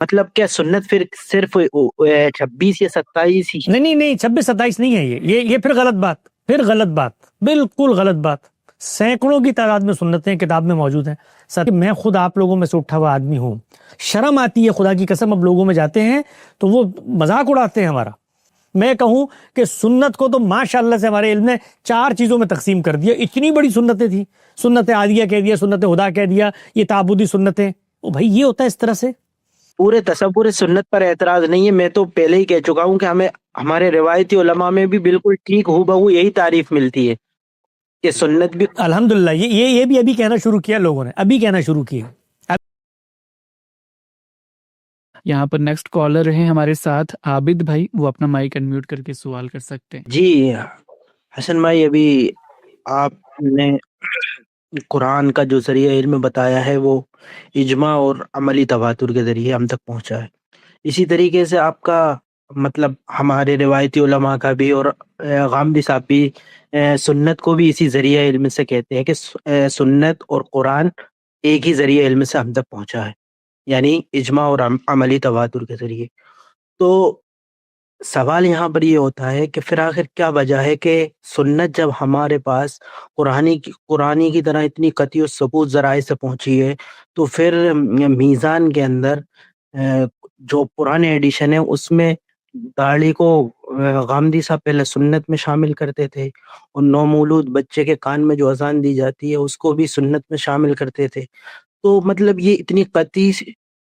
مطلب کیا سنت پھر صرف 26 یا 27 ہی؟ نہیں 26-27 نہیں ہے یہ پھر غلط بات بالکل غلط بات. سینکڑوں کی تعداد میں سنتیں کتاب میں موجود ہیں. سر میں خود آپ لوگوں میں سے اٹھا ہوا آدمی ہوں, شرم آتی ہے خدا کی قسم. اب لوگوں میں جاتے ہیں تو وہ مذاق اڑاتے ہیں ہمارا. میں کہوں کہ سنت کو تو ماشاءاللہ سے ہمارے علم نے 4 چیزوں میں تقسیم کر دیا. اتنی بڑی سنتیں تھیں, سنت عادیہ کہہ دیا, سنت ہدا کہہ دیا, یہ تعبدی سنتیں. بھائی یہ ہوتا ہے اس طرح سے. پورے تصور سنت پر اعتراض نہیں ہے, میں تو پہلے ہی کہہ چکا ہوں کہ ہمیں ہمارے روایتی علماء میں بھی بالکل ٹھیک ہو بہو یہی تعریف ملتی ہے کہ سنت بھی. الحمدللہ یہ بھی ابھی کہنا شروع کیا لوگوں نے, ابھی کہنا شروع کیا. یہاں پر نیکسٹ کالر ہیں ہمارے ساتھ عابد بھائی, وہ اپنا مائک انمیوٹ کر کے سوال کر سکتے ہیں. جی حسن بھائی, ابھی آپ نے قرآن کا جو ذریعہ علم بتایا ہے وہ اجماع اور عملی تواتر کے ذریعے ہم تک پہنچا ہے. اسی طریقے سے آپ کا مطلب ہمارے روایتی علماء کا بھی اور غامدی صاحب بھی سنت کو بھی اسی ذریعہ علم سے کہتے ہیں کہ سنت اور قرآن ایک ہی ذریعہ علم سے ہم تک پہنچا ہے, یعنی اجماع اور عملی تواتر کے ذریعے. تو سوال یہاں پر یہ ہوتا ہے کہ پھر آخر کیا وجہ ہے کہ سنت جب ہمارے پاس قرآنی کی طرح اتنی قطعی و ثبوت ذرائع سے پہنچی ہے, تو پھر میزان کے اندر جو پرانے ایڈیشن ہے اس میں داڑھی کو غامدی صاحب پہلے سنت میں شامل کرتے تھے, اور نومولود بچے کے کان میں جو اذان دی جاتی ہے اس کو بھی سنت میں شامل کرتے تھے. تو مطلب یہ اتنی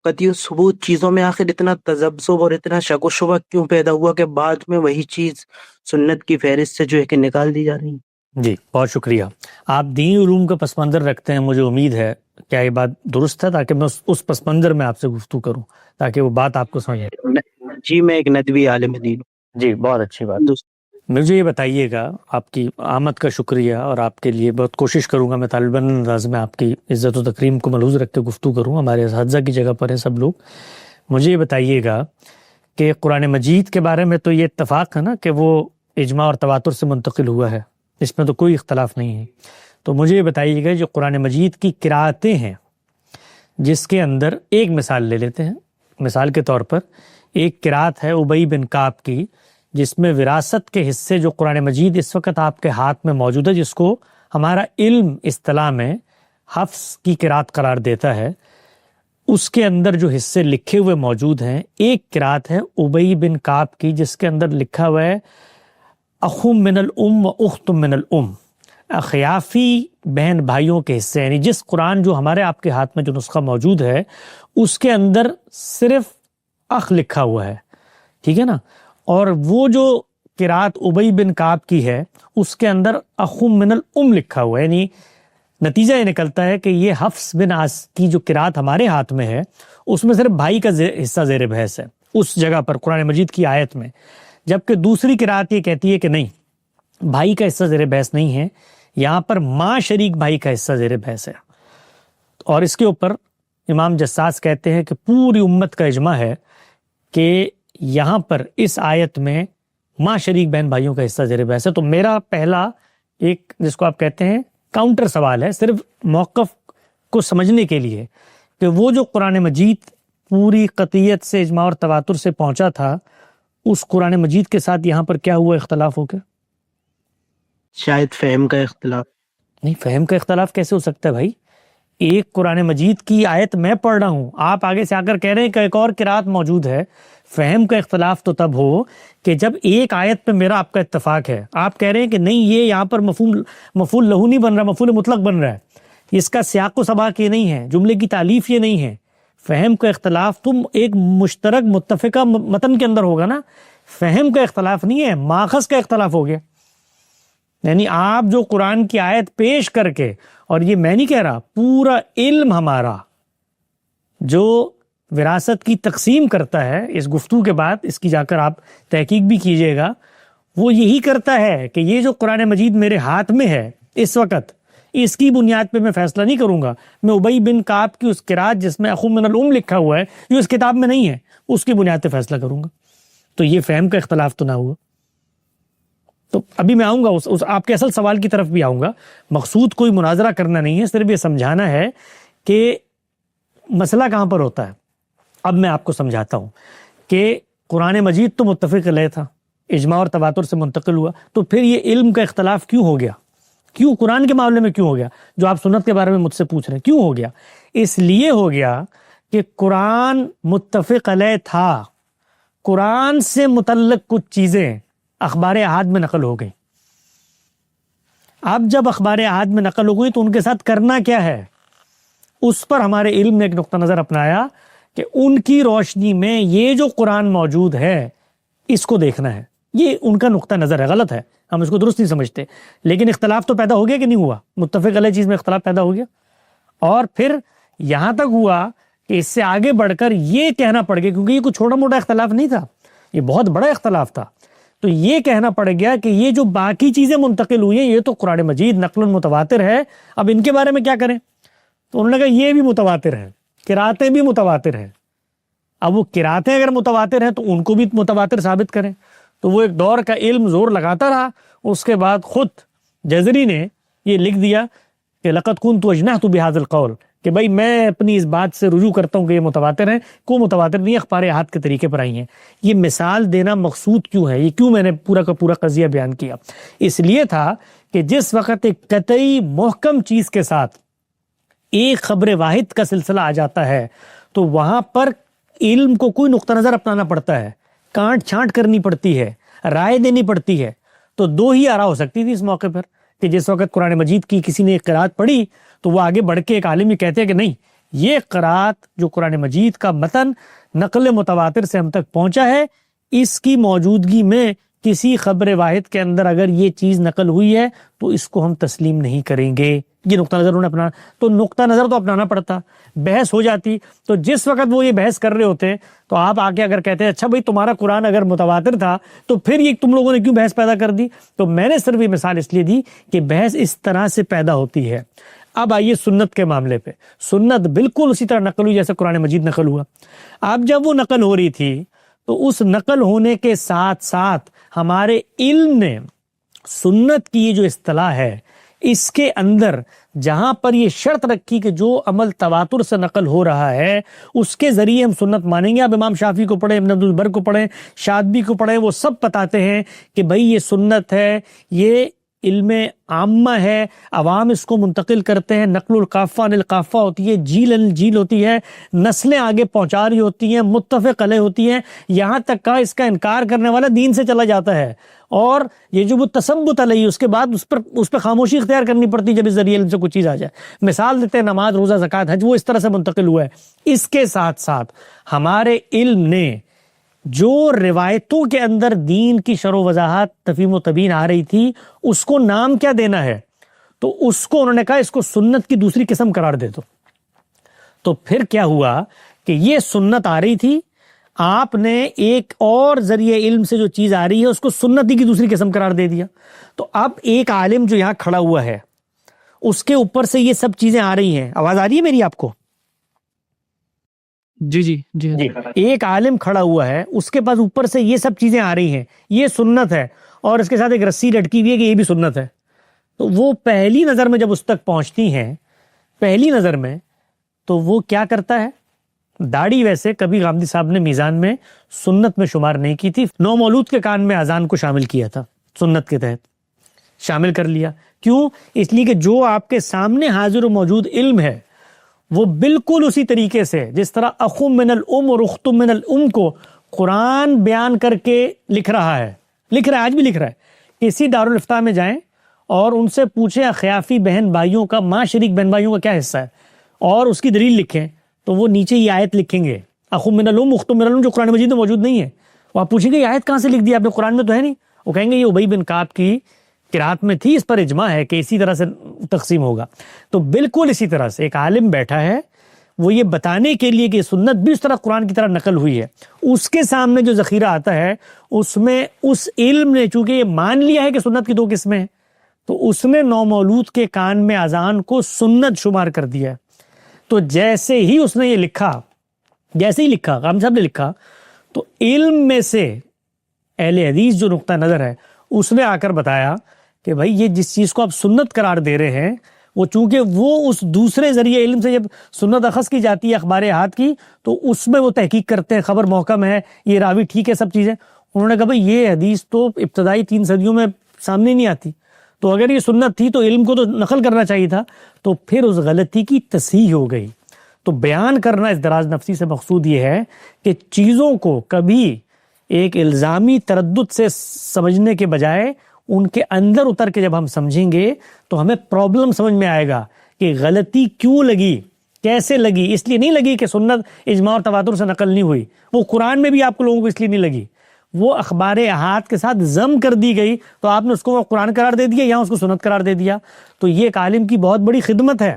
قطعی و ثبوت چیزوں میں آخر اتنا تذبذب اور اتنا شک و شبہ کیوں پیدا ہوا کہ بعد میں وہی چیز سنت کی فہرست سے جو ہے کہ نکال دی جا رہی ہے؟ جی بہت شکریہ. آپ دینی علوم کا پس منظر رکھتے ہیں, مجھے امید ہے کیا یہ بات درست ہے, تاکہ میں اس پس منظر میں آپ سے گفتگو کروں تاکہ وہ بات آپ کو سمجھ آئے. جی میں ایک ندوی عالم دین ہوں. جی بہت اچھی بات. مجھے یہ بتائیے گا, آپ کی آمد کا شکریہ, اور آپ کے لیے بہت کوشش کروں گا میں طالب علم انداز میں آپ کی عزت و تکریم کو ملحوظ رکھ کے گفتگو کروں. ہمارے اساتذہ کی جگہ پر ہیں سب لوگ. مجھے یہ بتائیے گا کہ قرآن مجید کے بارے میں تو یہ اتفاق ہے نا کہ وہ اجماع اور تواتر سے منتقل ہوا ہے, اس میں تو کوئی اختلاف نہیں ہے. تو مجھے یہ بتائیے گا جو قرآن مجید کی قرأتیں ہیں, جس کے اندر ایک مثال لے لیتے ہیں. مثال کے طور پر ایک قرأت ہے ابی بن کعب کی, جس میں وراثت کے حصے جو قرآن مجید اس وقت آپ کے ہاتھ میں موجود ہے, جس کو ہمارا علم اصطلاح میں حفظ کی قرأت قرار دیتا ہے, اس کے اندر جو حصے لکھے ہوئے موجود ہیں. ایک قرأت ہے ابی بن کعب کی جس کے اندر لکھا ہوا ہے اخ من الام و اخت من الام, اخیافی بہن بھائیوں کے حصے. یعنی جس قرآن جو ہمارے آپ کے ہاتھ میں جو نسخہ موجود ہے اس کے اندر صرف اخ لکھا ہوا ہے, ٹھیک ہے نا, اور وہ جو قرأت ابی بن کعب کی ہے اس کے اندر اخ من الام لکھا ہوا ہے. یعنی نتیجہ یہ نکلتا ہے کہ یہ حفص بن عاص کی جو قرأت ہمارے ہاتھ میں ہے اس میں صرف بھائی کا حصہ زیر بحث ہے اس جگہ پر قرآن مجید کی آیت میں, جبکہ دوسری قرأت یہ کہتی ہے کہ نہیں, بھائی کا حصہ زیر بحث نہیں ہے, یہاں پر ماں شریک بھائی کا حصہ زیر بحث ہے. اور اس کے اوپر امام جساس کہتے ہیں کہ پوری امت کا اجماع ہے کہ یہاں پر اس آیت میں ماں شریک بہن بھائیوں کا حصہ زیر بحث ہے. تو میرا پہلا ایک جس کو آپ کہتے ہیں کاؤنٹر سوال ہے, صرف موقف کو سمجھنے کے لیے, کہ وہ جو قرآن مجید پوری قطعیت سے اجماع اور تواتر سے پہنچا تھا, اس قرآن مجید کے ساتھ یہاں پر کیا ہوا اختلاف ہو گیا؟ شاید فہم کا اختلاف. نہیں, فہم کا اختلاف کیسے ہو سکتا ہے بھائی؟ ایک قرآن مجید کی آیت میں پڑھ رہا ہوں, آپ آگے سے آ کر کہہ رہے ہیں کہ ایک اور قرأت موجود ہے. فہم کا اختلاف تو تب ہو کہ جب ایک آیت پہ میرا آپ کا اتفاق ہے, آپ کہہ رہے ہیں کہ نہیں یہ یہاں پر مفعول لہو نہیں بن رہا, مفعول مطلق بن رہا ہے, اس کا سیاق و سباق یہ نہیں ہے, جملے کی تالیف یہ نہیں ہے. فہم کا اختلاف تم ایک مشترک متفقہ متن کے اندر ہوگا نا, فہم کا اختلاف نہیں ہے, ماخذ کا اختلاف ہو گیا. یعنی آپ جو قرآن کی آیت پیش کر کے, اور یہ میں نہیں کہہ رہا, پورا علم ہمارا جو وراثت کی تقسیم کرتا ہے, اس گفتگو کے بعد اس کی جا کر آپ تحقیق بھی کیجئے گا, وہ یہی کرتا ہے کہ یہ جو قرآن مجید میرے ہاتھ میں ہے اس وقت, اس کی بنیاد پہ میں فیصلہ نہیں کروں گا. میں ابی بن کعب کی اس قرأت جس میں اخو من الام لکھا ہوا ہے, جو اس کتاب میں نہیں ہے, اس کی بنیاد پہ فیصلہ کروں گا. تو یہ فہم کا اختلاف تو نہ ہوا. تو ابھی میں آؤں گا اس آپ کے اصل سوال کی طرف بھی آؤں گا. مقصود کوئی مناظرہ کرنا نہیں ہے, صرف یہ سمجھانا ہے کہ مسئلہ کہاں پر ہوتا ہے. اب میں آپ کو سمجھاتا ہوں کہ قرآن مجید تو متفق علیہ تھا، اجماع اور تواتر سے منتقل ہوا، تو پھر یہ علم کا اختلاف کیوں ہو گیا؟ کیوں قرآن کے معاملے میں کیوں ہو گیا؟ جو آپ سنت کے بارے میں مجھ سے پوچھ رہے ہیں کیوں ہو گیا؟ اس لیے ہو گیا کہ قرآن متفق علیہ تھا، قرآن سے متعلق کچھ چیزیں اخبار احاد میں نقل ہو گئیں۔ اب جب اخبار احاد میں نقل ہو گئی تو ان کے ساتھ کرنا کیا ہے؟ اس پر ہمارے علم نے ایک نقطہ نظر اپنایا کہ ان کی روشنی میں یہ جو قرآن موجود ہے اس کو دیکھنا ہے۔ یہ ان کا نقطہ نظر ہے، غلط ہے، ہم اس کو درست نہیں سمجھتے، لیکن اختلاف تو پیدا ہو گیا کہ نہیں ہوا؟ متفق علیہ چیز میں اختلاف پیدا ہو گیا، اور پھر یہاں تک ہوا کہ اس سے آگے بڑھ کر یہ کہنا پڑ گیا، کیونکہ یہ کوئی چھوٹا موٹا اختلاف نہیں تھا، یہ بہت بڑا اختلاف تھا، تو یہ کہنا پڑ گیا کہ یہ جو باقی چیزیں منتقل ہوئی ہیں یہ تو قرآن مجید نقل متواتر ہے، اب ان کے بارے میں کیا کریں؟ تو انہوں نے کہا یہ بھی متواتر ہے، قراتیں بھی متواتر ہیں۔ اب وہ قراتیں اگر متواتر ہیں تو ان کو بھی متواتر ثابت کریں۔ تو وہ ایک دور کا علم زور لگاتا رہا، اس کے بعد خود جزری نے یہ لکھ دیا کہ لقد كنت اجنحت بهذا القول، کہ بھائی میں اپنی اس بات سے رجوع کرتا ہوں کہ یہ متواتر ہیں، کو متواتر نہیں، اخبار احاد کے طریقے پر آئی ہیں۔ یہ مثال دینا مقصود کیوں ہے؟ یہ کیوں میں نے پورا کا پورا قضیہ بیان کیا؟ اس لیے تھا کہ جس وقت ایک قطعی محکم چیز کے ساتھ ایک خبر واحد کا سلسلہ آ جاتا ہے تو وہاں پر علم کو کوئی نقطہ نظر اپنانا پڑتا ہے، کانٹ چھانٹ کرنی پڑتی ہے، رائے دینی پڑتی ہے۔ تو دو ہی آراء ہو سکتی تھی اس موقع پر کہ جس وقت قرآن مجید کی کسی نے ایک قرات پڑھی تو وہ آگے بڑھ کے ایک عالم یہ کہتے ہیں کہ نہیں، یہ قرات جو قرآن مجید کا متن نقل متواتر سے ہم تک پہنچا ہے، اس کی موجودگی میں کسی خبر واحد کے اندر اگر یہ چیز نقل ہوئی ہے تو اس کو ہم تسلیم نہیں کریں گے۔ یہ نقطہ نظر انہوں نے اپنا، تو نقطہ نظر تو اپنانا پڑتا، بحث ہو جاتی۔ تو جس وقت وہ یہ بحث کر رہے ہوتے تو آپ آ کے اگر کہتے ہیں اچھا بھائی تمہارا قرآن اگر متواتر تھا تو پھر یہ تم لوگوں نے کیوں بحث پیدا کر دی؟ تو میں نے صرف یہ مثال اس لیے دی کہ بحث اس طرح سے پیدا ہوتی ہے۔ اب آئیے سنت کے معاملے پہ، سنت بالکل اسی طرح نقل ہوئی جیسے قرآن مجید نقل ہوا۔ اب جب وہ نقل ہو رہی تھی تو اس نقل ہونے کے ساتھ ساتھ ہمارے علم نے سنت کی یہ جو اصطلاح ہے اس کے اندر جہاں پر یہ شرط رکھی کہ جو عمل تواتر سے نقل ہو رہا ہے اس کے ذریعے ہم سنت مانیں گے۔ اب امام شافعی کو پڑھیں، ابن عبد البر کو پڑھیں، شاطبی کو پڑھیں، وہ سب بتاتے ہیں کہ بھائی یہ سنت ہے، یہ علم عامہ ہے، عوام اس کو منتقل کرتے ہیں، نقل القافہ عن القافہ ہوتی ہے، جیل عن الجیل ہوتی ہے، نسلیں آگے پہنچا رہی ہوتی ہیں، متفق علیہ ہوتی ہیں، یہاں تک کہ اس کا انکار کرنے والا دین سے چلا جاتا ہے، اور یہ جو وہ تثبت علیہ اس کے بعد اس پہ خاموشی اختیار کرنی پڑتی جب اس ذریعے علم سے کوئی چیز آ جائے۔ مثال دیتے ہیں نماز، روزہ، زکوٰۃ، حج، وہ اس طرح سے منتقل ہوا ہے۔ اس کے ساتھ ساتھ ہمارے علم نے جو روایتوں کے اندر دین کی شرح و وضاحت تفہیم و تبیین آ رہی تھی اس کو نام کیا دینا ہے؟ تو اس کو انہوں نے کہا اس کو سنت کی دوسری قسم قرار دے دو۔ تو پھر کیا ہوا کہ یہ سنت آ رہی تھی، آپ نے ایک اور ذریعے علم سے جو چیز آ رہی ہے اس کو سنت ہی کی دوسری قسم قرار دے دیا۔ تو اب ایک عالم جو یہاں کھڑا ہوا ہے اس کے اوپر سے یہ سب چیزیں آ رہی ہیں۔ آواز آ رہی ہے میری آپ کو؟ جی جی جی جی، ایک عالم کھڑا ہوا ہے، اس کے پاس اوپر سے یہ سب چیزیں آ رہی ہیں، یہ سنت ہے، اور اس کے ساتھ ایک رسی لٹکی ہوئی ہے کہ یہ بھی سنت ہے۔ تو وہ پہلی نظر میں جب اس تک پہنچتی ہیں، پہلی نظر میں، تو وہ کیا کرتا ہے؟ داڑھی ویسے کبھی غامدی صاحب نے میزان میں سنت میں شمار نہیں کی تھی، نو مولود کے کان میں اذان کو شامل کیا تھا، سنت کے تحت شامل کر لیا۔ کیوں؟ اس لیے کہ جو آپ کے سامنے حاضر و موجود علم ہے وہ بالکل اسی طریقے سے جس طرح اخم من الام اور اختم من الام کو قرآن بیان کر کے لکھ رہا ہے، آج بھی لکھ رہا ہے۔ اسی دارالفتاح میں جائیں اور ان سے پوچھیں اخیافی بہن بھائیوں کا، ماں شریک بہن بھائیوں کا کیا حصہ ہے، اور اس کی دلیل لکھیں تو وہ نیچے یہ آیت لکھیں گے، اخم من الام اختم من الام، جو قرآن مجید میں موجود نہیں ہے۔ وہ آپ پوچھیں گے یہ آیت کہاں سے لکھ دی آپ نے، قرآن میں تو ہے نہیں۔ وہ کہیں گے یہ ابی بن کعب کی قرات میں تھی، اس پر اجماع ہے کہ اسی طرح سے تقسیم ہوگا۔ تو بالکل اسی طرح سے ایک عالم بیٹھا ہے، وہ یہ بتانے کے لیے کہ سنت بھی اس طرح قرآن کی طرح نقل ہوئی ہے، اس کے سامنے جو ذخیرہ آتا ہے اس میں اس علم نے چونکہ یہ مان لیا ہے کہ سنت کی دو قسمیں ہیں، تو اس نے نو مولود کے کان میں اذان کو سنت شمار کر دیا ہے۔ تو جیسے ہی اس نے یہ لکھا، جیسے ہی لکھا، غام صاحب نے لکھا، تو علم میں سے اہل حدیث جو نقطہ نظر ہے اس نے آ کر بتایا کہ بھائی یہ جس چیز کو آپ سنت قرار دے رہے ہیں وہ چونکہ وہ اس دوسرے ذریعے علم سے جب سنت اخذ کی جاتی ہے اخبار احاد کی تو اس میں وہ تحقیق کرتے ہیں، خبر محکم ہے، یہ راوی ٹھیک ہے، سب چیزیں. انہوں نے کہا بھائی یہ حدیث تو ابتدائی 3 صدیوں میں سامنے نہیں آتی، تو اگر یہ سنت تھی تو علم کو تو نقل کرنا چاہیے تھا. تو پھر اس غلطی کی تصحیح ہو گئی. تو بیان کرنا اس دراز نفسی سے مقصود یہ ہے کہ چیزوں کو کبھی ایک الزامی تردد سے سمجھنے کے بجائے ان کے اندر اتر کے جب ہم سمجھیں گے تو ہمیں پرابلم سمجھ میں آئے گا کہ غلطی کیوں لگی، کیسے لگی. اس لیے نہیں لگی کہ سنت اجماع اور تواتر سے نقل نہیں ہوئی، وہ قرآن میں بھی آپ کو لوگوں کو اس لیے نہیں لگی، وہ اخبار احاد کے ساتھ ضم کر دی گئی تو آپ نے اس کو قرآن قرار دے دیا یا اس کو سنت قرار دے دیا. تو یہ ایک عالم کی بہت بڑی خدمت ہے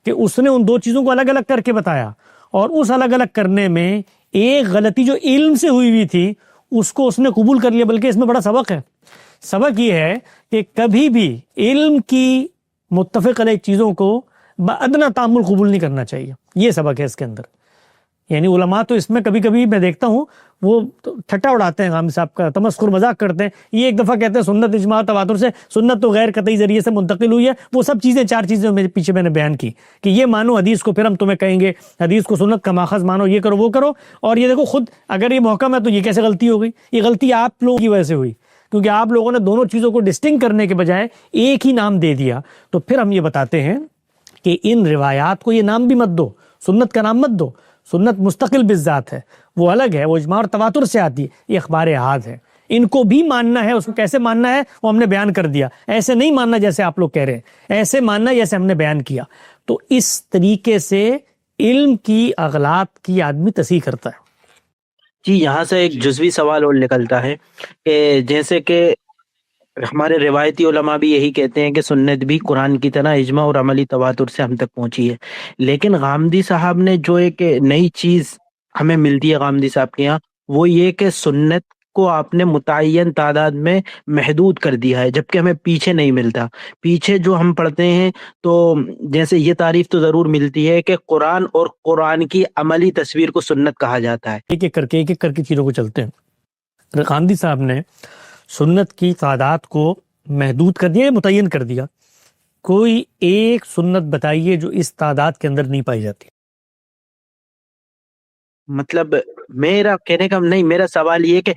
کہ اس نے ان دو چیزوں کو الگ الگ کر کے بتایا، اور اس الگ الگ کرنے میں ایک غلطی جو علم سے ہوئی تھی اس کو اس نے قبول کر لیا. بلکہ اس میں بڑا سبق ہے. سبق یہ ہے کہ کبھی بھی علم کی متفق علیہ چیزوں کو بادنا تعامل قبول نہیں کرنا چاہیے. یہ سبق ہے اس کے اندر. یعنی علماء تو اس میں کبھی کبھی میں دیکھتا ہوں وہ ٹھٹا اڑاتے ہیں، غامدی صاحب کا تمسخر مذاق کرتے ہیں. یہ ایک دفعہ کہتے ہیں سنت اجماع تواتر سے، سنت تو غیر قطعی ذریعے سے منتقل ہوئی ہے. وہ سب چیزیں 4 چیزیں میرے پیچھے میں نے بیان کی کہ یہ مانو حدیث کو، پھر ہم تمہیں کہیں گے حدیث کو سنت کا ماخذ مانو، یہ کرو وہ کرو. اور یہ دیکھو خود اگر یہ محکم ہے تو یہ کیسے غلطی ہو گئی؟ یہ غلطی آپ لوگوں کی وجہ سے ہوئی، کیونکہ آپ لوگوں نے دونوں چیزوں کو ڈسٹنگ کرنے کے بجائے ایک ہی نام دے دیا. تو پھر ہم یہ بتاتے ہیں کہ ان روایات کو یہ نام بھی مت دو، سنت کا نام مت دو. سنت مستقل بالذات ہے، وہ الگ ہے، وہ اجماع اور تواتر سے آتی ہے. یہ اخبار احاد ہے، ان کو بھی ماننا ہے. اس کو کیسے ماننا ہے وہ ہم نے بیان کر دیا. ایسے نہیں ماننا جیسے آپ لوگ کہہ رہے ہیں، ایسے ماننا جیسے ہم نے بیان کیا. تو اس طریقے سے علم کی اغلاط کی آدمی تصحیح کرتا ہے. جی، یہاں سے ایک جزوی سوال اور نکلتا ہے کہ جیسے کہ ہمارے روایتی علماء بھی یہی کہتے ہیں کہ سنت بھی قرآن کی طرح اجماع اور عملی تواتر سے ہم تک پہنچی ہے، لیکن غامدی صاحب نے جو ایک نئی چیز ہمیں ملتی ہے غامدی صاحب کے یہاں، وہ یہ کہ سنت کو آپ نے متعین تعداد میں محدود کر دیا ہے، جبکہ ہمیں پیچھے نہیں ملتا. پیچھے جو ہم پڑھتے ہیں تو جیسے یہ تعریف تو ضرور ملتی ہے کہ قرآن اور قرآن کی عملی تصویر کو سنت کہا جاتا ہے. ایک ایک کر کے چیزوں کو چلتے ہیں. غامدی صاحب نے سنت کی تعداد کو محدود کر دیا، متعین کر دیا. کوئی ایک سنت بتائیے جو اس تعداد کے اندر نہیں پائی جاتی. مطلب میرا کہنے کا نہیں، میرا سوال یہ کہ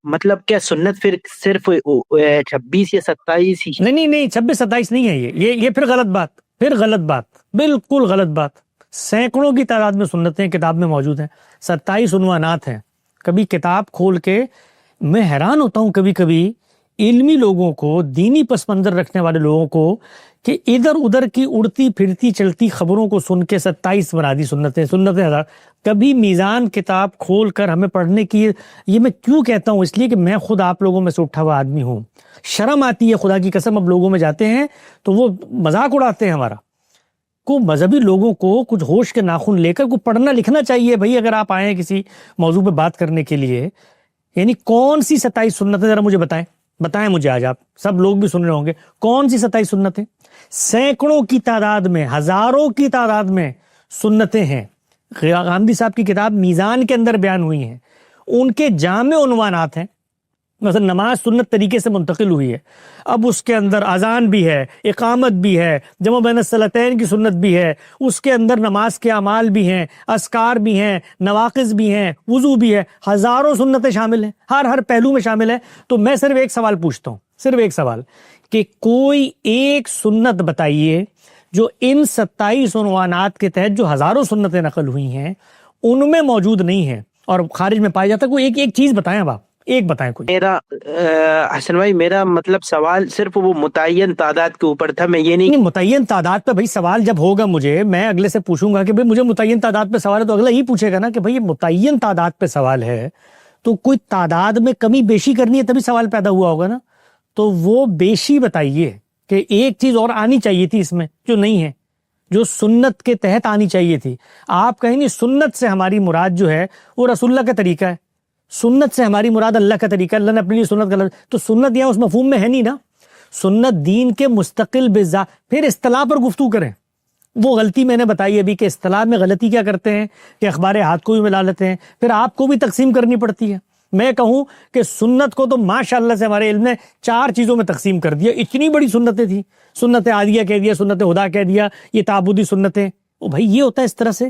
مطلب کیا سنت پھر صرف 26 یا 27 ہی؟ نہیں 26 27 نہیں ہے. یہ پھر غلط بات، بالکل غلط بات. سینکڑوں کی تعداد میں سنتیں کتاب میں موجود ہیں، 27 عنوانات ہیں. کبھی کتاب کھول کے میں حیران ہوتا ہوں کبھی کبھی علمی لوگوں کو، دینی پس منظر رکھنے والے لوگوں کو، کہ ادھر ادھر کی اڑتی پھرتی چلتی خبروں کو سن کے 27 بنا دی سنتیں ہزار. کبھی میزان کتاب کھول کر ہمیں پڑھنے کی، یہ میں کیوں کہتا ہوں؟ اس لیے کہ میں خود آپ لوگوں میں سے اٹھا ہوا آدمی ہوں. شرم آتی ہے خدا کی قسم. اب لوگوں میں جاتے ہیں تو وہ مذاق اڑاتے ہیں ہمارا. کو مذہبی لوگوں کو کچھ ہوش کے ناخن لے کر کو پڑھنا لکھنا چاہیے بھائی. اگر آپ آئے ہیں کسی موضوع پہ بات کرنے کے لیے، یعنی کون سی 27 سنتیں ذرا مجھے بتائیں مجھے. آج آپ سب لوگ بھی سن رہے ہوں گے کون سی 27 سنتیں؟ سینکڑوں کی تعداد میں، ہزاروں کی تعداد میں سنتیں ہیں. غامدی صاحب کی کتاب میزان کے اندر بیان ہوئی ہیں. ان کے جامع عنوانات ہیں. مثلا نماز سنت طریقے سے منتقل ہوئی ہے، اب اس کے اندر اذان بھی ہے، اقامت بھی ہے، جمع بین الصلاتین کی سنت بھی ہے، اس کے اندر نماز کے اعمال بھی ہیں، اذکار بھی ہیں، نواقض بھی ہیں، وضو بھی ہے. ہزاروں سنتیں شامل ہیں، ہر پہلو میں شامل ہے. تو میں صرف ایک سوال پوچھتا ہوں، صرف ایک سوال، کہ کوئی ایک سنت بتائیے جو ان 27 عنوانات کے تحت جو ہزاروں سنتیں نقل ہوئی ہیں ان میں موجود نہیں ہے اور خارج میں پایا جاتا ہے. کوئی ایک چیز بتائیں. اب آپ ایک بتائیں کوئی. میرا حسن بھائی، میرا مطلب سوال صرف وہ متعین تعداد کے اوپر تھا. میں یہ نہیں متعین تعداد پہ بھائی سوال جب ہوگا مجھے، میں اگلے سے پوچھوں گا کہ بھائی مجھے متعین تعداد پہ سوال ہے، تو اگلا ہی پوچھے گا نا کہ بھائی یہ متعین تعداد پہ سوال ہے تو کوئی تعداد میں کمی بیشی کرنی ہے تبھی سوال پیدا ہوا ہوگا نا. تو وہ بیشی بتائیے کہ ایک چیز اور آنی چاہیے تھی اس میں جو نہیں ہے، جو سنت کے تحت آنی چاہیے تھی. آپ کہیں نہیں سنت سے ہماری مراد جو ہے وہ رسول اللہ کا طریقہ ہے، سنت سے ہماری مراد اللہ کا طریقہ، اللہ نے اپنے لیے سنت کا. تو سنت یہاں اس مفہوم میں ہے نہیں نا. سنت دین کے مستقل بذات. پھر اصطلاح پر گفتگو کریں. وہ غلطی میں نے بتائی ابھی کہ اصطلاح میں غلطی کیا کرتے ہیں کہ اخبار احاد کو بھی ملا لیتے ہیں، پھر آپ کو بھی تقسیم کرنی پڑتی ہے. میں کہوں کہ سنت کو تو ماشاءاللہ سے ہمارے علم نے 4 چیزوں میں تقسیم کر دیا. اتنی بڑی سنتیں تھیں, سنت عادیہ کہہ دیا, سنت ہدا کہہ دیا, یہ تعبدی سنتیں. بھائی یہ ہوتا ہے اس طرح سے,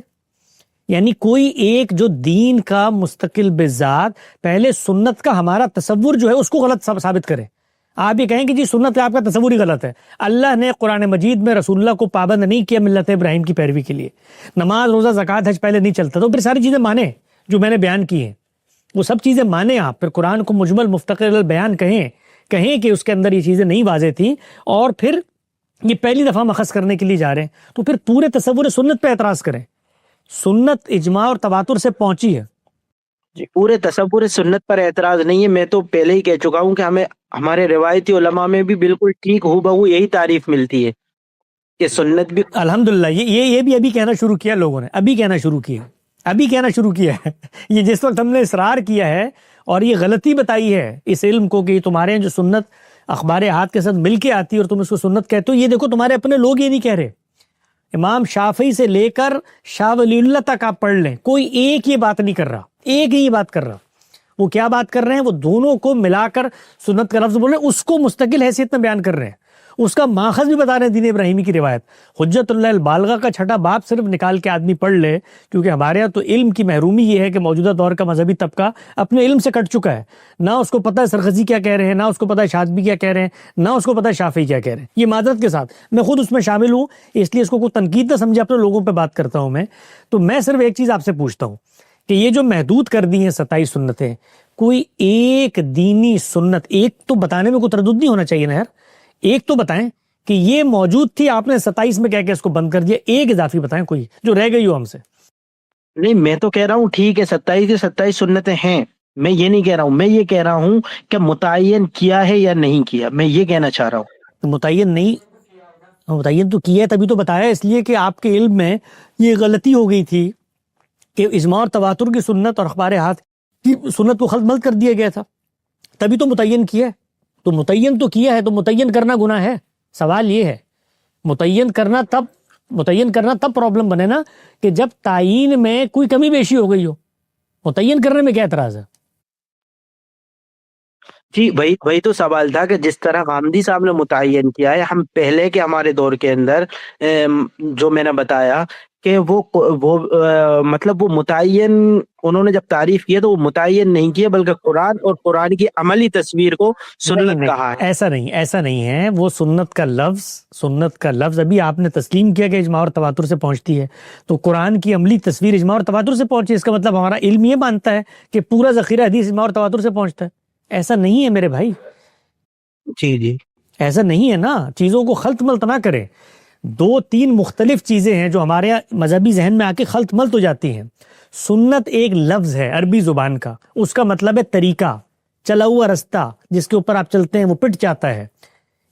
یعنی کوئی ایک جو دین کا مستقل بذات پہلے سنت کا ہمارا تصور جو ہے اس کو غلط ثابت کرے. آپ یہ کہیں کہ جی سنت کا آپ کا تصور ہی غلط ہے. اللہ نے قرآن مجید میں رسول اللہ کو پابند نہیں کیا ملت ابراہیم کی پیروی کے لیے. نماز روزہ زکوٰۃ حج پہلے نہیں چلتا, تو پھر ساری چیزیں مانیں جو میں نے بیان کی ہیں, وہ سب چیزیں مانیں آپ. پھر قرآن کو مجمل مفتقر البیان کہیں کہ اس کے اندر یہ چیزیں نہیں واضح تھیں, اور پھر یہ پہلی دفعہ مخص کرنے کے لیے جا رہے ہیں, تو پھر پورے تصور سنت پہ اعتراض کریں. سنت اجماع اور تواتر سے پہنچی ہے. جی, پورے تصور سنت پر اعتراض نہیں ہے. میں تو پہلے ہی کہہ چکا ہوں کہ ہمیں ہمارے روایتی علماء میں بھی بالکل ٹھیک ہو بہو یہی تعریف ملتی ہے کہ سنت بھی. الحمدللہ یہ بھی ابھی کہنا شروع کیا لوگوں نے, ابھی کہنا شروع کیا ہے. یہ جس وقت ہم نے اصرار کیا ہے اور یہ غلطی بتائی ہے اس علم کو کہ تمہارے جو سنت اخبار ہاتھ کے ساتھ مل کے آتی ہے اور تم اس کو سنت کہتے ہو, یہ دیکھو تمہارے اپنے لوگ یہ نہیں کہہ رہے. امام شافعی سے لے کر شاہ ولی اللہ تک آپ پڑھ لیں, کوئی ایک یہ بات نہیں کر رہا, ایک ہی بات کر رہا. وہ کیا بات کر رہے ہیں؟ وہ دونوں کو ملا کر سنت کا لفظ بول رہے ہیں, اس کو مستقل حیثیت میں بیان کر رہے ہیں, اس کا ماخذ بھی بتا رہے ہیں دین ابراہیمی کی روایت. حجت اللہ البالغہ کا 6 باب صرف نکال کے آدمی پڑھ لے, کیونکہ ہمارے یہاں تو علم کی محرومی یہ ہے کہ موجودہ دور کا مذہبی طبقہ اپنے علم سے کٹ چکا ہے. نہ اس کو پتہ ہے سرخزی کیا کہہ رہے ہیں, نہ اس کو پتہ ہے شاذبی کیا کہہ رہے ہیں, نہ اس کو پتہ ہے شافعی کیا کہہ رہے ہیں. یہ معذرت کے ساتھ میں خود اس میں شامل ہوں, اس لیے اس کو کوئی تنقید نہ سمجھے, اپنے لوگوں پہ بات کرتا ہوں میں. تو میں صرف ایک چیز آپ سے پوچھتا ہوں کہ یہ جو محدود کر دی ہیں 27 سنتیں, کوئی ایک دینی سنت, ایک تو بتانے میں کوئی تردد نہیں ہونا چاہیے نا یار, ایک تو بتائیں کہ یہ موجود تھی, آپ نے 27 میں کہہ کے اس کو بند کر دیا. ایک اضافی بتائیں کوئی جو رہ گئی ہو ہم سے. نہیں, میں تو کہہ رہا ہوں ٹھیک ہے 27 کی 27 سنتیں ہیں, میں یہ نہیں کہہ رہا ہوں. میں یہ کہہ رہا ہوں کہ متعین کیا ہے یا نہیں کیا, میں یہ کہنا چاہ رہا ہوں. تو متعین تو کیا ہے, تبھی تو بتایا, اس لیے کہ آپ کے علم میں یہ غلطی ہو گئی تھی کہ اجماع اور تواتر کی سنت اور اخبار ہاتھ کی سنت کو خلط ملط کر دیا گیا تھا, تبھی تو متعین کیا ہے. تو متعین تو کیا ہے, تو متعین کرنا گناہ ہے. سوال یہ ہے, متعین کرنا تب پرابلم بنے نا کہ جب تعین میں کوئی کمی بیشی ہو گئی ہو. متعین کرنے میں کیا اعتراض ہے؟ جی وہی تو سوال تھا کہ جس طرح غامدی صاحب نے متعین کیا ہے, ہم پہلے کے ہمارے دور کے اندر جو میں نے بتایا کہ وہ مطلب وہ متعین انہوں نے جب تعریف کیا تو وہ متعین نہیں کیا بلکہ قرآن اور قرآن کی عملی تصویر کو سنت کہا ہے. ایسا نہیں ہے. وہ سنت کا لفظ ابھی آپ نے تسلیم کیا کہ اجماع اور تواتر سے پہنچتی ہے, تو قرآن کی عملی تصویر اجماع اور تواتر سے پہنچی, اس کا مطلب ہمارا علم یہ مانتا ہے کہ پورا ذخیرہ حدیث اجماع اور تواتر سے پہنچتا ہے. ایسا نہیں ہے میرے بھائی, جی ایسا نہیں ہے نا. چیزوں کو خلط ملط نہ کریں. 2-3 مختلف چیزیں ہیں جو ہمارے مذہبی ذہن میں آ کے خلط ملط ہو جاتی ہیں. سنت ایک لفظ ہے عربی زبان کا, اس کا مطلب ہے طریقہ, چلا ہوا رستہ جس کے اوپر آپ چلتے ہیں وہ پٹ جاتا ہے.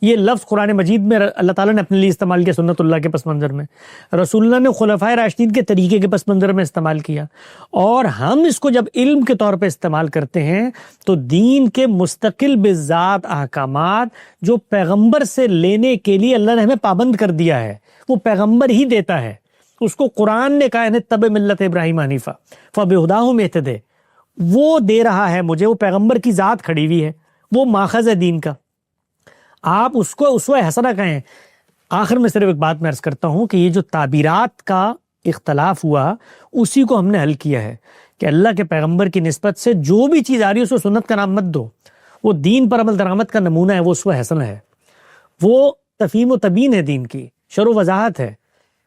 یہ لفظ قرآن مجید میں اللہ تعالیٰ نے اپنے لیے استعمال کیا سنت اللہ کے پس منظر میں, رسول اللہ نے خلفائے راشدین کے طریقے کے پس منظر میں استعمال کیا, اور ہم اس کو جب علم کے طور پہ استعمال کرتے ہیں تو دین کے مستقل بذات احکامات جو پیغمبر سے لینے کے لیے اللہ نے ہمیں پابند کر دیا ہے, وہ پیغمبر ہی دیتا ہے. اس کو قرآن نے کہا ہے تب ملت ابراہیم حنیفہ فبہداہم اہتدی, وہ دے رہا ہے مجھے, وہ پیغمبر کی ذات کھڑی ہوئی ہے, وہ ماخذ ہے دین کا. آپ اس کو اسوہ حسنہ کہیں. آخر میں صرف ایک بات میں عرض کرتا ہوں کہ یہ جو تعبیرات کا اختلاف ہوا اسی کو ہم نے حل کیا ہے کہ اللہ کے پیغمبر کی نسبت سے جو بھی چیز آ رہی ہے اس کو سنت کا نام مت دو. وہ دین پر عمل درآمد کا نمونہ ہے, وہ اسوہ حسنہ ہے, وہ تفہیم و تبیین ہے دین کی, شرح و وضاحت ہے,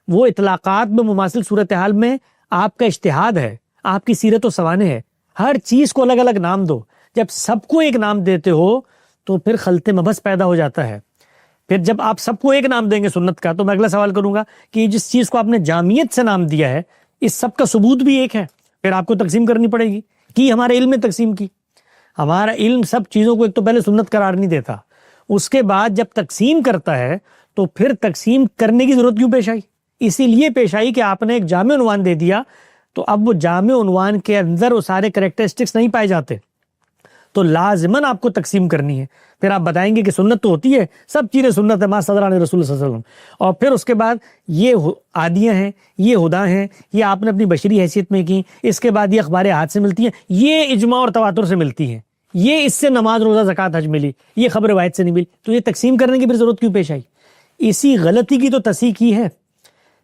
وہ اطلاقات میں مماثل صورتحال میں آپ کا اجتہاد ہے, آپ کی سیرت و سوانح ہے. ہر چیز کو الگ الگ نام دو. جب سب کو ایک نام دیتے ہو تو پھر خلط مبحث پیدا ہو جاتا ہے. پھر جب آپ سب کو ایک نام دیں گے سنت کا, تو میں اگلا سوال کروں گا کہ جس چیز کو آپ نے جامعیت سے نام دیا ہے اس سب کا ثبوت بھی ایک ہے, پھر آپ کو تقسیم کرنی پڑے گی. کہ ہمارے علم میں تقسیم کی, ہمارا علم سب چیزوں کو ایک تو پہلے سنت قرار نہیں دیتا, اس کے بعد جب تقسیم کرتا ہے تو پھر تقسیم کرنے کی ضرورت کیوں پیش آئی؟ اسی لیے پیش آئی کہ آپ نے ایک جامع عنوان دے دیا, تو اب وہ جامع عنوان کے اندر وہ سارے کریکٹرسٹکس نہیں پائے جاتے. تو لازماً آپ کو تقسیم کرنی ہے. پھر آپ بتائیں گے کہ سنت تو ہوتی ہے, سب چیزیں سنت ہے, ما صدر عن رسول صلی اللہ علیہ وسلم, اور پھر اس کے بعد یہ عادیہ ہیں, یہ ہدا ہیں, یہ آپ نے اپنی بشری حیثیت میں کی, اس کے بعد یہ اخبار احاد سے ملتی ہیں, یہ اجماع اور تواتر سے ملتی ہیں, یہ اس سے نماز روزہ زکوٰۃ حج ملی, یہ خبر روایت سے نہیں ملی. تو یہ تقسیم کرنے کی پھر ضرورت کیوں پیش آئی؟ اسی غلطی کی تو تصحیح کی ہے,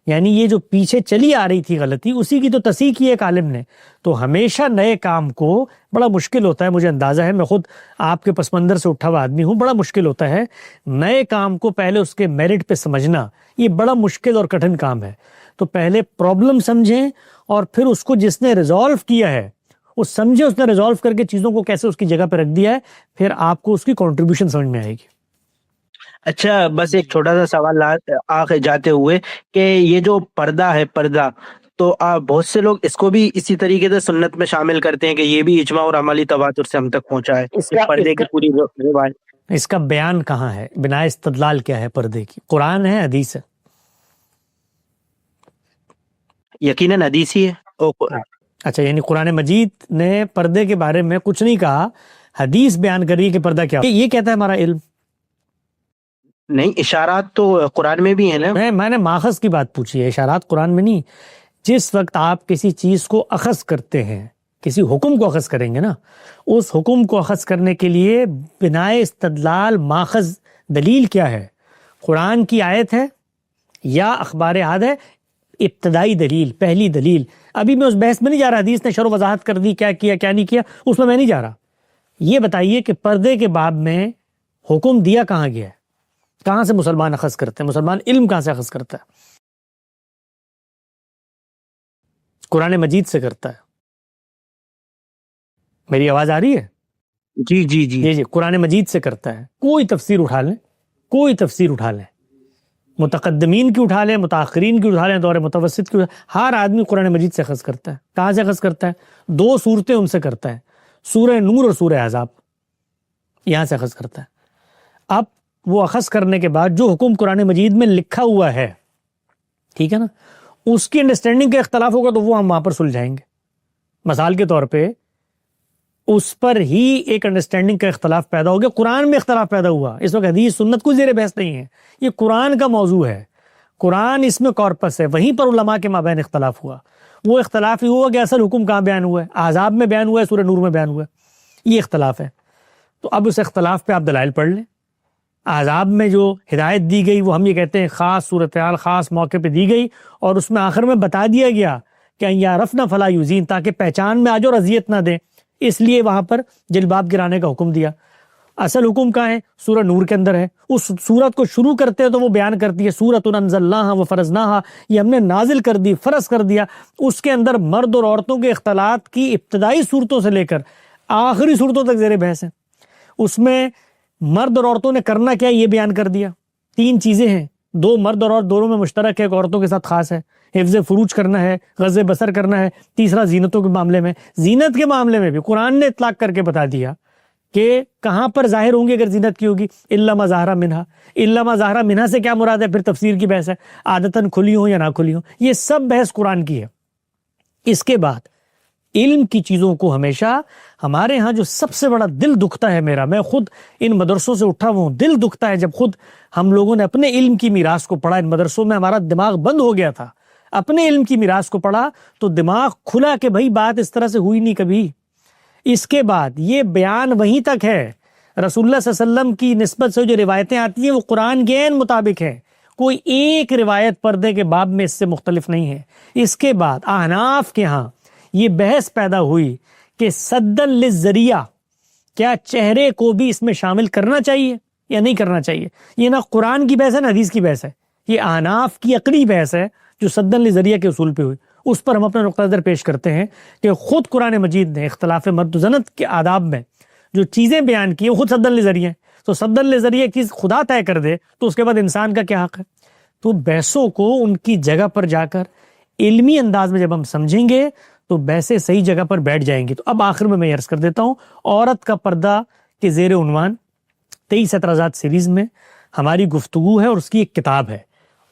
یعنی یہ جو پیچھے چلی آ رہی تھی غلطی, اسی کی تو تصحیح کی ہے ایک عالم نے. تو ہمیشہ نئے کام کو بڑا مشکل ہوتا ہے, مجھے اندازہ ہے, میں خود آپ کے پس منظر سے اٹھا ہوا آدمی ہوں, بڑا مشکل ہوتا ہے نئے کام کو پہلے اس کے میرٹ پہ سمجھنا, یہ بڑا مشکل اور کٹھن کام ہے. تو پہلے پرابلم سمجھیں اور پھر اس کو جس نے ریزالو کیا ہے اس سمجھے, اس نے ریزالو کر کے چیزوں کو کیسے اس کی جگہ پہ رکھ دیا ہے, پھر آپ کو اس کی کنٹریبیوشن سمجھ میں آئے گی. اچھا بس ایک چھوٹا سا سوال آگے جاتے ہوئے کہ یہ جو پردہ ہے, پردہ تو بہت سے لوگ اس کو بھی اسی طریقے سے سنت میں شامل کرتے ہیں کہ یہ بھی اجماع اور عملی تواتر سے ہم تک پہنچا ہے, پردے کی پوری روایت. اس کا بیان کہاں ہے, بنا استدلال کیا ہے پردے کی؟ قرآن ہے, حدیث ہے؟ یقیناً حدیث ہی ہے. اچھا, یعنی قرآن مجید نے پردے کے بارے میں کچھ نہیں کہا, حدیث بیان کر رہی ہے کہ پردہ کیا, یہ کہتا ہے ہمارا علم. نہیں, اشارات تو قرآن میں بھی ہیں نا. میں نے ماخذ کی بات پوچھی ہے, اشارات قرآن میں نہیں. جس وقت آپ کسی چیز کو اخذ کرتے ہیں, کسی حکم کو اخذ کریں گے نا, اس حکم کو اخذ کرنے کے لیے بنا استدلال ماخذ دلیل کیا ہے؟ قرآن کی آیت ہے یا اخبار احاد ہے؟ ابتدائی دلیل, پہلی دلیل. ابھی میں اس بحث میں نہیں جا رہا, حدیث نے شرح وضاحت کر دی کیا کیا کیا نہیں کیا, اس میں نہیں جا رہا. یہ بتائیے کہ پردے کے باب میں حکم دیا کہاں گیا ہے؟ کہاں سے مسلمان اخذ کرتے ہیں؟ مسلمان علم کہاں سے اخذ کرتا ہے؟ قرآن مجید سے کرتا ہے. میری آواز آ رہی ہے؟ جی جی جی جی, قرآن مجید سے کرتا ہے. کوئی تفسیر اٹھا لیں, کوئی تفسیر اٹھا لیں, متقدمین کی اٹھا لیں, متاخرین کی اٹھا لیں, دور متوسط کی, ہر آدمی قرآن مجید سے اخذ کرتا ہے. کہاں سے اخذ کرتا ہے؟ 2 صورتیں ان سے کرتا ہے, سورہ نور اور سورہ احزاب, یہاں سے اخذ کرتا ہے. اب وہ اخذ کرنے کے بعد جو حکم قرآن مجید میں لکھا ہوا ہے, ٹھیک ہے نا, اس کی انڈرسٹینڈنگ کا اختلاف ہوگا تو وہ ہم وہاں پر سلجھائیں گے. مثال کے طور پہ اس پر ہی ایک انڈرسٹینڈنگ کا اختلاف پیدا ہو گیا, قرآن میں اختلاف پیدا ہوا. اس وقت حدیث سنت کوئی زیر بحث نہیں ہے, یہ قرآن کا موضوع ہے, قرآن اس میں کارپس ہے. وہیں پر علماء کے مابین اختلاف ہوا. وہ اختلاف ہی ہوا کہ اصل حکم کہاں بیان ہوا ہے, احزاب میں بیان ہوا ہے, سورہ نور میں بیان ہوا ہے, یہ اختلاف ہے. تو اب اس اختلاف پہ آپ دلائل پڑھ لیں. احزاب میں جو ہدایت دی گئی وہ ہم یہ کہتے ہیں خاص صورتحال خاص موقع پہ دی گئی, اور اس میں آخر میں بتا دیا گیا کہ یا رفنا فلا یوزین, تاکہ پہچان میں آ جو اور اذیت نہ دیں, اس لیے وہاں پر جلباب گرانے کا حکم دیا. اصل حکم کہاں ہے؟ سورہ نور کے اندر ہے. اس سورت کو شروع کرتے ہیں تو وہ بیان کرتی ہے سورۃ انزلناہا وفرضناہا, یہ ہم نے نازل کر دی, فرض کر دیا. اس کے اندر مرد اور عورتوں کے اختلاط کی ابتدائی صورتوں سے لے کر آخری صورتوں تک زیر بحث ہیں. اس میں مرد اور عورتوں نے کرنا کیا یہ بیان کر دیا. 3 چیزیں ہیں, 2 مرد اور عورت دونوں میں مشترک ہے, ایک عورتوں کے ساتھ خاص ہے, حفظ فروج کرنا ہے, غض بصر کرنا ہے. تیسرا زینتوں کے معاملے میں, زینت کے معاملے میں بھی قرآن نے اطلاق کر کے بتا دیا کہ کہاں پر ظاہر ہوں گی اگر زینت کی ہوگی, الا ما ظاہر منہا. الا ما ظاہر منہا سے کیا مراد ہے؟ پھر تفسیر کی بحث ہے, عادتاً کھلی ہوں یا نہ کھلی ہوں, یہ سب بحث قرآن کی ہے. اس کے بعد علم کی چیزوں کو ہمیشہ ہمارے ہاں جو سب سے بڑا دل دکھتا ہے میرا, میں خود ان مدرسوں سے اٹھا ہوں, دل دکھتا ہے جب خود ہم لوگوں نے اپنے علم کی میراث کو پڑھا. ان مدرسوں میں ہمارا دماغ بند ہو گیا تھا, اپنے علم کی میراث کو پڑھا تو دماغ کھلا کہ بھائی بات اس طرح سے ہوئی نہیں کبھی. اس کے بعد یہ بیان وہیں تک ہے, رسول اللہ صلی اللہ علیہ وسلم کی نسبت سے جو روایتیں آتی ہیں وہ قرآن کے عین مطابق ہیں, کوئی ایک روایت پردے کے باب میں اس سے مختلف نہیں ہے. اس کے بعد احناف کے ہاں یہ بحث پیدا ہوئی کہ سدًا للذریعہ, کیا چہرے کو بھی اس میں شامل کرنا چاہیے یا نہیں کرنا چاہیے. یہ نہ قرآن کی بحث ہے نہ حدیث کی بحث ہے, یہ احناف کی عقلی بحث ہے جو سدًا للذریعہ کے اصول پہ ہوئی. اس پر ہم اپنا نقطہ نظر پیش کرتے ہیں کہ خود قرآن مجید نے اختلاف مرد و زنت کے آداب میں جو چیزیں بیان کی وہ خود سدًا للذریعہ ہیں. تو سدًا للذریعہ چیز خدا طے کر دے تو اس کے بعد انسان کا کیا حق ہے. تو بحثوں کو ان کی جگہ پر جا کر علمی انداز میں جب ہم سمجھیں گے تو بحثیں صحیح جگہ پر بیٹھ جائیں گی. تو اب آخر میں عرض کر دیتا ہوں, عورت کا پردہ کے زیر عنوان 23 اعتراضات سیریز میں ہماری گفتگو ہے اور اس کی ایک کتاب ہے,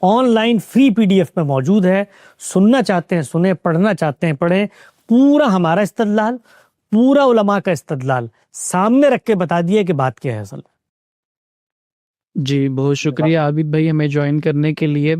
آن لائن فری PDF میں موجود ہے. سننا چاہتے ہیں سنیں, پڑھنا چاہتے ہیں پڑھیں. پورا ہمارا استدلال, پورا علماء کا استدلال سامنے رکھ کے بتا دیا کہ بات کیا ہے اصل. جی بہت شکریہ عابد بھائی ہمیں جوائن کرنے کے لیے.